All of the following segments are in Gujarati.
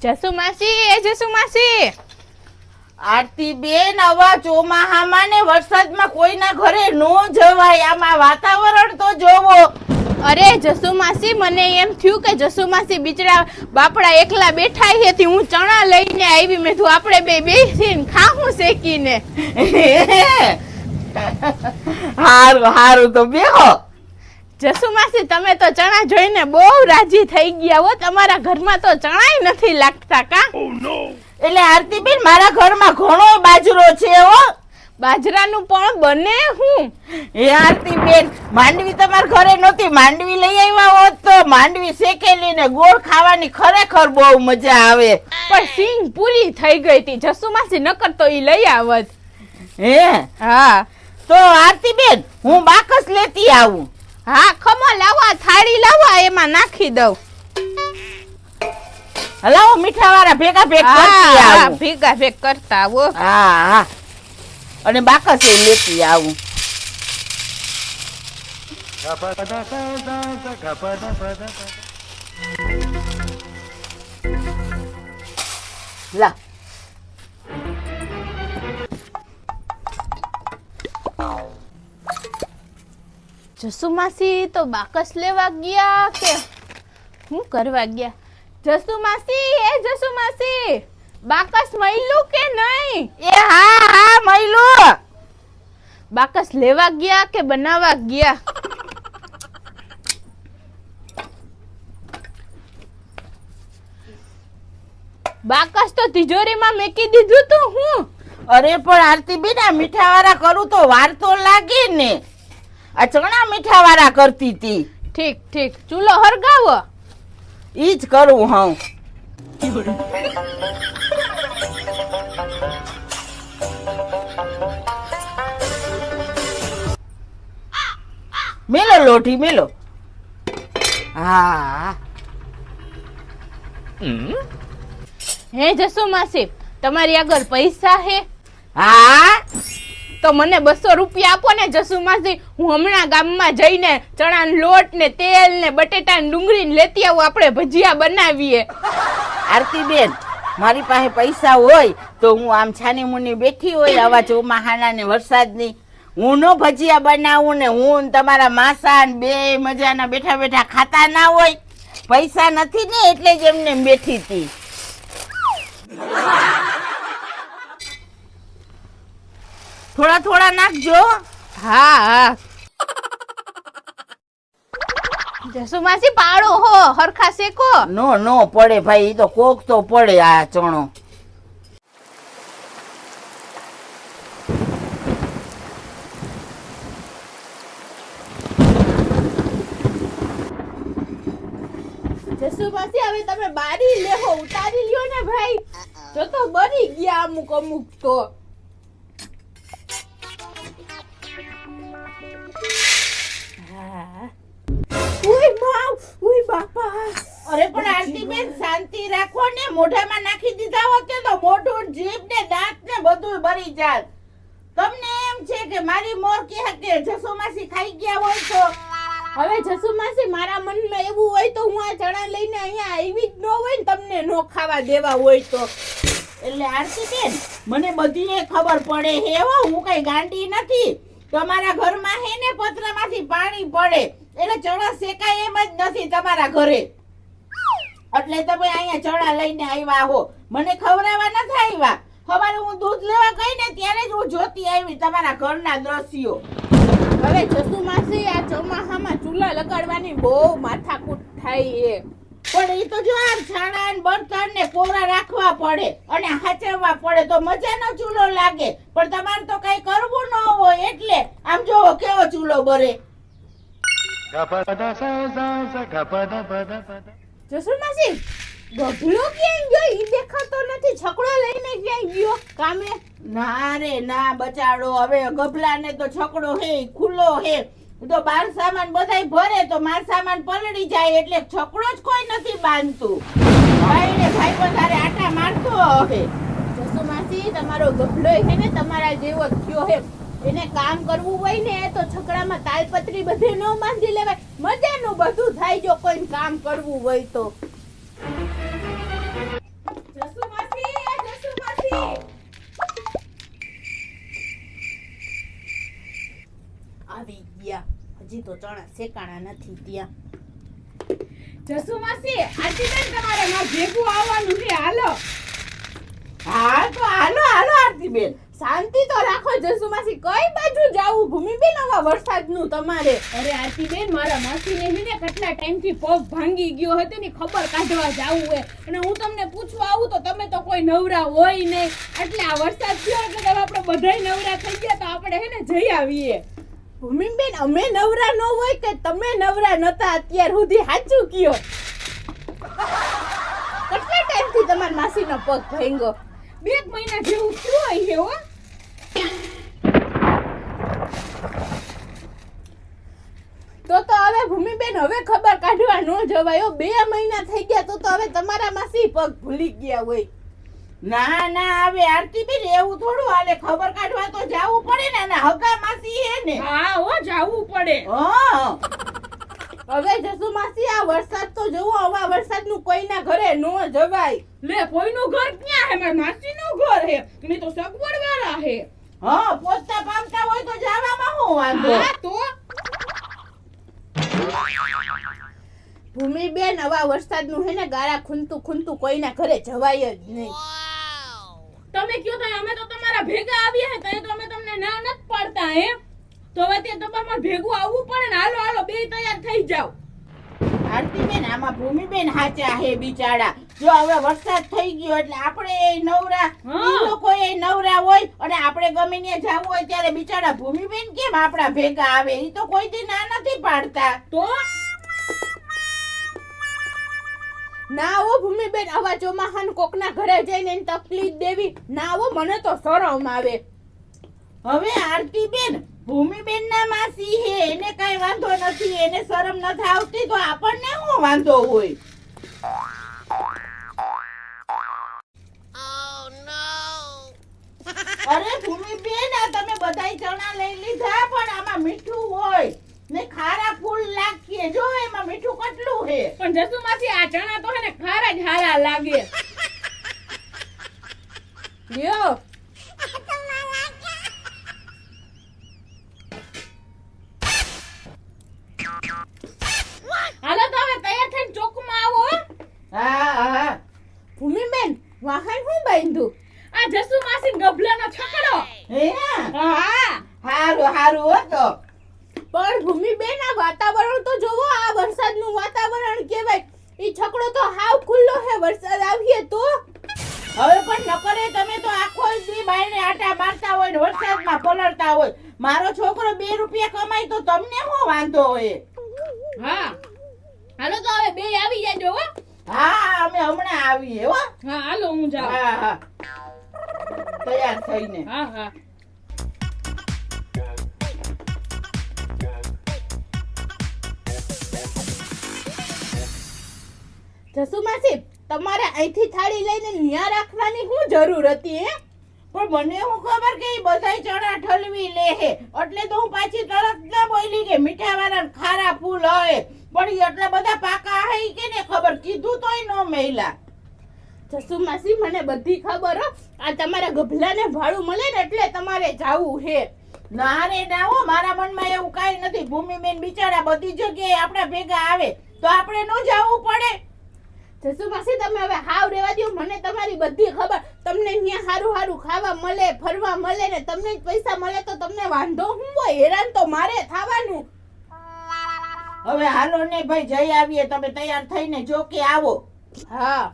જસુ માસી આરતી બેન, આવા ચોમાહામાં ને વરસાદમાં કોઈના ઘરે નો જવાય. આમાં વાતાવરણ તો જોવો. અરે જસુ માસી, મને એમ થયું કે જસુ માસી બિચારા બાપડા એકલા બેઠા છે, હું ચણા લઈને આવી. મેં કીધું આપણે બે બેસીને ખાવું શેકીને. હારું તો બેહો. જસુ માસી, તમે તો ચણા જોઈને બહુ રાજી થઈ ગયા હો. તમારા ઘરમાં તો ચણાય નથી લાગતા કા? એટલે આરતી બેન, મારા ઘરમાં ઘણો બાજરો છે હો. બાજરાનું પણ બને હું? એ આરતી બેન, માંડવી તમારા ઘરે નહોતી, માંડવી લઈ આવ્યા હોત તો માંડવી શેકેલી ને ગોળ ખાવાની ખરેખર બહુ મજા આવે. પણ સિંગ પૂરી થઈ ગઈ હતી જસુ માસી, નકર તો ઈ લઈ આવત. હે? હા. તો આરતી બેન, હું બાકસ લેતી આવું. હા, ખમો લાવો, થાળી લાવો, એમાં નાખી દઉં. હલાવો, મીઠા વાળા ભેગા કરતી આવું. ભેગા કરતા આવો. હા, અને બાકસ લેતી આવું. લા, જસુ માસી તો બાકસ લેવા ગયા કે હું કરવા ગયા? જસુ માસી, બાકસ મળ્યું કે નહીં? એ હા મયલું. બાકસ લેવા ગયા કે બનાવવા ગયા? બાકસ તો તિજોરીમાં મેકી દીધું તું હું. અરે પણ આરતી બેન, આ મીઠા વાળા કરું તો વાર તો લાગે ને. આ ચણા મીઠા વાળા કરતી હતી. ઠીક, ચૂલો હરગાવો. ઈ જ કરું હું. મેલો લોઢી મેલો. હા. હે જસુ માસી, તમારી આગળ પૈસા હે? હા, તો મને 200 રૂપિયા આપો ને જસુ માસી. હું હમણાં ગામમાં જઈને ચણાનો લોટ ને તેલ ને બટેટા ને ડુંગળી ને લેતી આવું, આપણે ભજીયા બનાવીએ. આરતી બેન, મારી પાસે પૈસા હોય તો હું આમ છાની મુની બેઠી હોય આવા ચોમાહાના ને વરસાદની, હું નો ભજીયા બનાવું ને હું તમારા માસા ને બે મજાના બેઠા બેઠા ખાતા ના હોય. પૈસા નથી ને એટલે જ એમને બેઠી હતી. થોડા નાખજો. હા. જસુ માસી, પાડો હો હરખા શેકો. નો પડે ભાઈ, ઈ તો કોક તો પડે આ ચણો. જસુ માસી, હવે તમે બારી લેહો, ઉતારી લ્યો ને ભાઈ. જો તો બની ગયા અમુક તો. ઉઈ બાપા. અરે પણ આરતી બેન, શાંતિ રાખો ને. મોઢામાં નાખી દીધા હોત તો મોઢું, જીભ ને દાંત ને બધું ભરી જાત. તમને એમ છે કે મારી મોર કે જસુ માસી ખાઈ ગયા હોય તો? હવે જસુ માસી, મારા મનમાં એવું હોય તો હું આ ચણા લઈને અહીંયા આવી જ ન હોય ને તમને નો ખાવા દેવા હોય તો. એટલે આરતી બેન, મને બધી ખબર પડે હે હો, હું કઈ ગાંડી નથી. તમારા ઘરમાં હે ને પતરામાંથી પાણી પડે એટલે ચણા શેકાય એમ જ નથી તમારા ઘરે. એટલે તમે અહીંયા ચણા લઈને આવ્યા હો, મને ખવડાવવા નથી આવ્યા. સવારે હું દૂધ લેવા ગઈ ને ત્યારે જ હું જોતી આવી તમારા ઘરના દ્રશ્યો. હવે જસુ માસી, આ ચોમાહામાં ચૂલા લગાડવાની બહુ માથાકૂટ થાય છે. પણ એ તો જો આ છાણા ને બર્તન ને કોરા રાખવા પડે અને હાચવવા પડે તો મજાનો ચૂલો લાગે. પણ તમારે તો કઈ કરવું ન હોય એટલે આમ જોવો કેવો ચૂલો બરે. જસુ માસી, ગભલો ક્યાં ગયો? ઈ દેખાતો નથી. છકડો લઈને ક્યાં ગયો કામે? ના રે ના બચાડો, હવે ગભલાને તો છકડો હે ખુલ્લો હે તો બાર સામાન બધાય ભરે તો માર સામાન પલળી જાય એટલે છકડો જ કોઈ નથી બાંધતું. ભાઈ ને ભાઈ વધારે આટા મારતો હવે. જસુ માસી, તમારો ગભલો હે ને તમારા જેવો થયો હે. એને કામ કરવું હોય ને તો છકડામાં તાલપત્રી બધે ન બાંધી લેવાય. મજાનું બધું થાય જો કોઈ કામ કરવું હોય તો. તો ચણા શેકાણા નથી ત્યાં. જસુ માસી આજી બેન તમારે માર ભેગું આવવાનું છે હાલો. હા તો હાલો હાલો આરતીબેન. શાંતિ તો રાખો જસુમાસી. કઈ બાજુ જાવું ભૂમિબેન આવા વરસાદનું તમારે? અરે આરતી બેન મારા માસીને છે ને કેટલા ટાઈમથી પગ ભાંગી ગયો હતો ને ખબર કાઢવા જાવું હે અને હું તમને પૂછવા આવું તો તમે તો કોઈ નવરા હોય નહીં એટલે આ વરસાદ થયો એટલે હવે આપણે બધાય નવરા થઈ ગયા તો આપણે હે ને જઈ આવીએ. ભૂમિબેન અમે નવરા ન હોય કે તમે નવરા નતા અત્યાર સુધી? સાચું કયો. કેટલા ટાઈમથી તમાર માસીનો પગ ભાંગ્યો? 2 મહિના જેવું થયું હશે હો. તો હવે ભૂમિબેન હવે ખબર કાઢવા ન જવાય. 2 મહિના થઈ ગયા તો હવે તમારા માસી પગ ભૂલી ગયા હોય. ના ના હવે આરતીબેન એવું થોડું હાલે. ખબર કાઢવા તો જાવું પડે ને. અને હગા માસી હે ને. હા હો જાવું પડે. હા હવે જસુમાસી આ વરસાદ તો જોવો. આવા વરસાદનું કોઈના ઘરે ન જવાય. લે કોઈનું ઘર ક્યાં હે? મારા માસીનું ઘર હે ને તો સગવડ વાળા હે. હા પોતા પામતા હોય તો જાવામાં હું વાંધો. હા તો ભૂમિબેન આવા વરસાદનું હે ને ગારા ખૂંતું ખૂંતું કોઈના ઘરે જવાય જ નહીં. તમે કયો તો અમે તો તમારા ભેગા આવ્યા હે તો અમે તમને ના નત પાડતા હે. તો હવે તે તમારે ભેગું આવવું પડે ને. હાલો હાલો બે તૈયાર થઈ જાવ. આરતીબેન આમાં ભૂમિબેન હાચા હે બિચારા. જો હવે વરસાદ થઈ ગયો એટલે આપણે એ નવરા ઈ લોકો એ નવરા હોય અને આપણે ગમે ત્યાં જાવું હોય ત્યારે બિચારા ભૂમિબેન કેમ આપણા ભેગા આવે? ઈ તો કોઈ દી ના નથી પાડતા. તો ના હો ભૂમિબેન આવા ચોમાહાન કોકના ઘરે જઈને એને તકલીફ દેવી ના હો. મને તો શરમ આવે. હવે આરતીબેન ભૂમિબેન ના માસી હે એને કઈ વાંધો નથી. એને શરમ નથી આવતી તો આપણને શું વાંધો હોય? અરે ભૂમિબેન આ તમે બધાય ચણા લઈ લીધા પણ આમાં મીઠું હોય ને ખારા ફૂલ લાગીએ. જો એમાં મીઠું કેટલું હે. પણ જસુ માસી આ ચણા તો હે ને ખારા જ હારા લાગે. લ્યો હાલો તો હવે તૈયાર થઈને ચોકમાં આવો. હા હા ભૂમિબેન વાહન હું બાંધ્યું? આ જસુ માસી ગભલાનો છકડો. હે હા હારું હારું હો તો. પણ ભૂમિબેન આ વાતાવરણ તો જોવો. આ વરસાદનું વાતાવરણ કહેવાય. ઈ છકડો તો હાવ ખુલ્લો હે. વરસાદ આવીએ તો હવે પણ નકરે તમે તો આખો દી બાયણે આટા મારતા હોય ને વરસાદમાં પલળતા હોય. મારો છોકરો 2 રૂપિયા કમાય તો તમને શું વાંધો હોય? હા હાલો તો હવે બે આવી જાજો હો. હા અમે હમણાં આવીએ હો. હા હાલો હું જાઉં. હા હા તૈયાર થઈને. હા હા જસુમાસી તમારે અહીંથી થાળી લઈને ન્યા રાખવાની શું જરૂર હતી હે? પણ મને હું ખબર કે ઈ બધાય ચણા ઠલવી લે હે એટલે તો હું પાછી તરત ના બોલી કે મીઠા વાળા ખારા ફૂલ હોય. પણ ઈ એટલા બધા પાકા હે ઈ કેને ખબર? કીધું તોય નો મેલા. જસુમાસી મને બધી ખબર હો. આ તમારા ગભલાને ભાડું મળે ને એટલે તમારે જાવું હે. ના રે ના હો. મારા મનમાં એવું કાઈ નથી. ભૂમિબેન બિચારા બધી જગ્યાએ આપણા ભેગા આવે તો આપણે નો જાવું પડે. જસુમાસી તમે હવે હાવ રેવા દો. મને તમારી બધી ખબર. તમને અહીંયા હારું હારું ખાવા મળે, ફરવા મળે ને તમને જ પૈસા મળે તો તમને વાંધો શું હોય? હેરાન તો મારે થવાનું. હવે હાલો ને ભાઈ જઈ આવીએ. તમે તૈયાર થઈને જો કે આવો. હા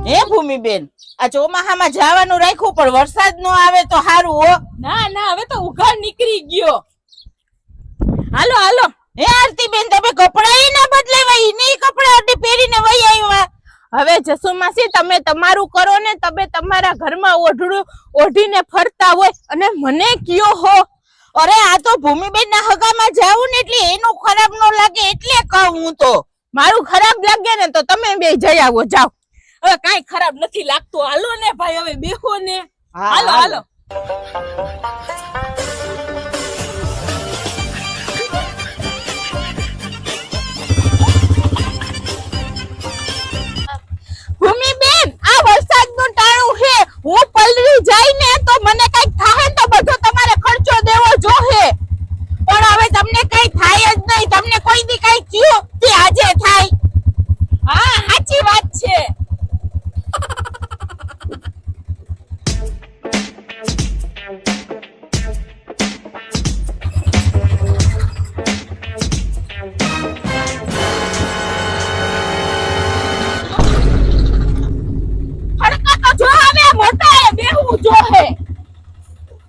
હે ભૂમિબેન આ ચોમાહામાં જવાનું રાખ્યું પણ વરસાદ નો આવે તો હારું હો. ના ના હવે તો ઉઘાડ નીકળી ગયો. હાલો હાલો. હે આરતીબેન તમે કપડાં ના બદલાવા ઈ નહીં કપડાં અડી પહેરીને વઈ આવ્યા. હવે જસુમાસી તમે તમારું કરો ને. તમે તમારા ઘરમાં ઓઢડું ઓઢીને ફરતા હોય અને મને કયો હો. અરે આ તો ભૂમિબેન ના હગામાં જાવું ને એટલે એનું ખરાબ નો લાગે એટલે કહું હું તો. મારું ખરાબ લાગે ને તો તમે બે જઈ આવો. જાઓ. હવે કાઈ ખરાબ નથી લાગતું. હાલો ને ભાઈ હવે બેહો ને. હાલો હાલો.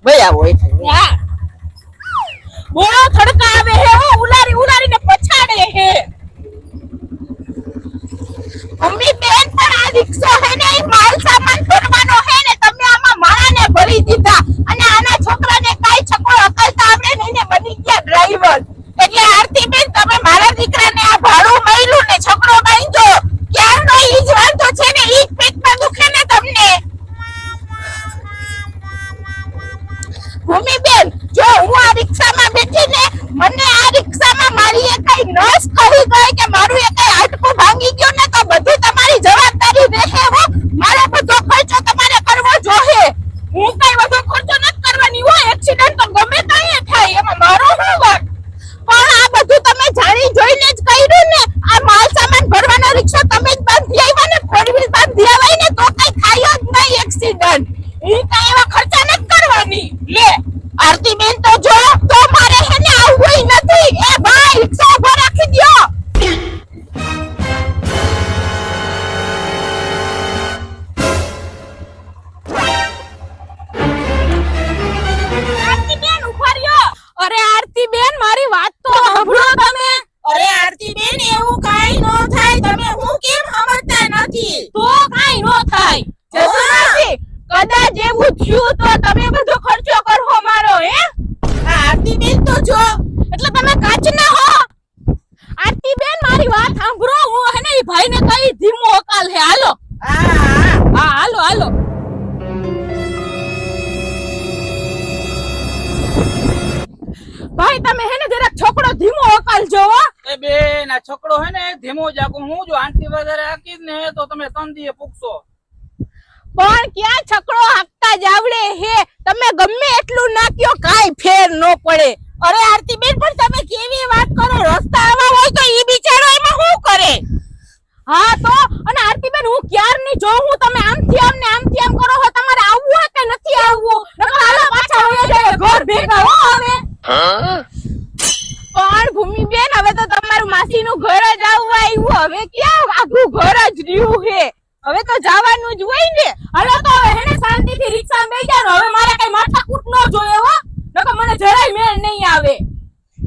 ભાઈ આવો હા બોલો થડકા આવે હે હો ઉલારી ઉલારીને પછાડે હે મમ્મી બેન પણ આ રિક્ષો હે ને ઈ માલ સામાન ભરવાનો હે ને તમે આમાં માળાને ભરી દીધા અને આના છોકરાને કાઈ છકડો અકલતા આવડે ને એને બની ગયા ડ્રાઈવર એટલે આરતી બેન તમે મારા દીકરાને આ ભાડું મળ્યું ને છકડો બાંધ્યો ક્યારનો ઈ જ વાંધો છે ને ઈ જ પેટમાં દુખે ને તમને ભૂમિ બેન જો હું આ રિક્ષામાં બેઠી ને મને આ રિક્ષામાં મારી એકાઈ નસ ખરી ગઈ કે મારું એકાઈ હાડકું ભાંગી ગયું ને તો બધું તમારી જવાબદારી રહે હો મારે બધો ખર્ચો તમારે કરવો જોહે હું કઈ વધુ ખર્ચો નથી કરવાની હોય એક્સિડન્ટ તો ગમે ત્યાં થાય એમાં મારો શું વાંક પણ આ બધું તમે જાણી જોઈને જ કર્યું ને આ માલ સામાન ભરવાનો રિક્ષો તમે જ બાંધી આવ્યા ને ફોર વ્હીલ બાંધી આવ્યા ને તો કઈ થાય જ નહીં એક્સિડન્ટ ઈ કઈ એવા ખર્ચા નથી કરવાની લે આરતી બેન તો જો તો મારે હે ને આવવું નથી એ ભાઈ રિક્ષા ઉભો રાખી દ્યો આરતી બેન ઉભા રહ્યો અરે આરતી બેન મારી વાત તો સાંભળો તમે અરે આરતી બેન એવું કાઈ નો થાય તમે હું કેમ સમજતા નથી તો કાઈ નો થાય જસુમાસી કદાચ એવું થયું તો તમે બધો ખર્ચો કરવો મારો હે આ આરતી બેન તો જો એટલે તમે કાચના હો આરતી બેન મારી વાત સાંભળો હું હે ને ઈ ભાઈને કઈ ધીમો અકાલ હે હાલો હા હાલો હાલો ભાઈ તમે હે ને જરાક છોકરો ધીમો અકાલ જોવો એ બેન આ છકડો હે ને ધીમો જાકો હું જો આંટી વગેરે હાકી ને તો તમે તંદીએ પૂછશો પણ ક્યાં છકડો હાંકતા જ આવડે હે તમે ગમે એટલું નાખ્યો કાઈ ફેર નો પડે અરે આરતી બેન પણ તમે કેવી વાત કરો રસ્તા આવા હોય તો ઈ બિચારો એમાં શું કરે હા તો અને આરતી બેન હું ક્યારની જોઉં હું તમે આમથી આમ ને આમથી આમ કરો છો તમારે આવવું હોય કે નથી આવવું નકર હાલો પાછા વયા જાય ઘર ભેગા હો હવે પણ ભૂમિ બેન હવે તો તમારું માસીનું ઘર જ આવવા આવ્યું હવે ક્યાં આખું ઘર જ રહ્યું હે હવે તો જવાનું જ હોય ને હાલો તો હવે હેને શાંતિથી રિક્ષામાં બેસી જાવ હવે મારે કઈ માથાકૂટ ન જોઈએ હો નકર મને જરાય મેળ નહીં આવે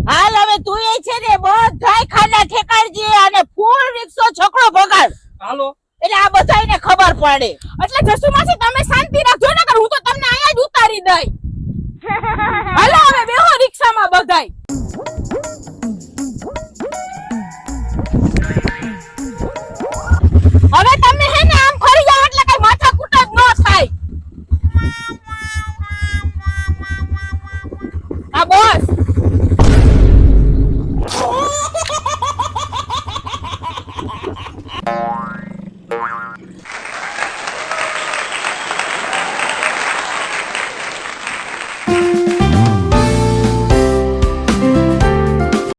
હાલ હવે તું એ છે ને બધાય ખાના ઠેકાડજે અને ફૂલ રિક્ષો છકડો ભગાડ હાલો એટલે આ બધાયને ખબર પડે એટલે જસુમાસી તમે શાંતિ રાખજો નકર હું તો તમને અહીંયા જ ઉતારી દઈ હાલો હવે બેહો રિક્ષામાં બધાય હવે તમે હે ને આમ ફરી જાવ એટલે કઈ માથાકૂટ જ ન થાય આ બોસ